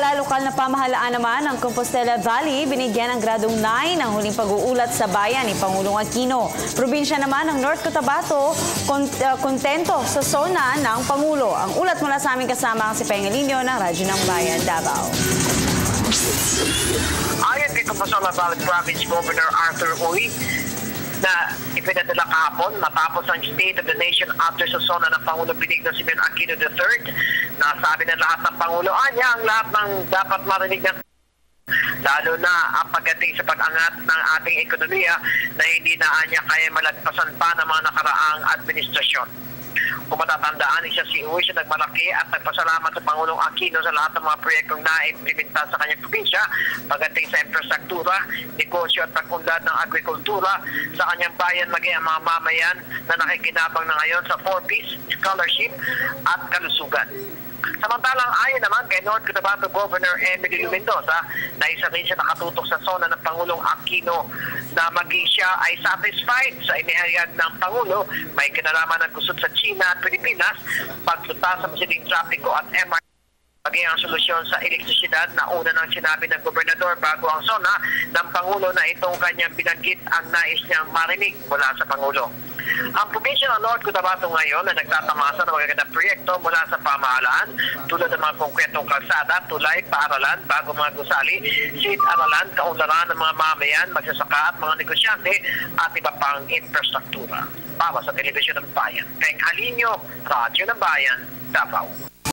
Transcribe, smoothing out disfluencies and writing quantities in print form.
Samantala, lokal na pamahalaan naman ng Compostela Valley binigyan ng gradong 9 ang huling pag-uulat sa bayan ni Pangulong Aquino. Probinsya naman ng North Cotabato, kontento sa zona ng Pangulo. Ang ulat mula sa aming kasama si Pengalinyo ng Radyo ng Bayan, Davao. Ayon kay Compostela Valley Province Governor Arthur Uy, na ipinadala kahapon matapos ang State of the Nation address sa zona ng Pangulo Benigno Simeon Aquino III. Nasabi ng lahat ng Pangulo, ang lahat ng dapat marinig na lalo na ang pagdating sa pag-angat ng ating ekonomiya na hindi na anya kaya malagpasan pa ng mga nakaraang administrasyon. Kung matatandaan, si Uy siya nagmalaki at nagpasalamat sa Pangulong Aquino sa lahat ng mga proyektong na-implementa sa kanyang probinsya pagdating sa infrastruktura, negosyo at pag-unlad ng agrikultura sa kanyang bayan, maging ang mga mamayan na nakikinabang na ngayon sa 4Ps, scholarship at kalusugan. Samantalang ayon naman kay North Cotabato Governor Emily Mendoza na isa rin siya nakatutok sa zona ng Pangulong Aquino na maging siya ay satisfied sa inihayag ng Pangulo, may kinalaman ng gusot sa China at Pilipinas, paglutas sa masiding trapiko at MRT, maging ang solusyon sa elektrisidad na una nang sinabi ng gobernador bago ang zona ng Pangulo na itong kanyang binanggit ang nais niyang marinig mula sa Pangulo. Ang probinsya ng North Cotabato ngayon ay nagtatamasa ng magagandang proyekto mula sa pamahalaan tulad ng mga konkretong kalsada, tulay, paaralan, bago mga gusali, silid-aralan, kaunlaran ng mga mamayan, magsasaka at mga negosyante at iba pang infrastruktura. Para sa Telebisyon ng Bayan, Pengalinyo, Radyo ng Bayan, Davao.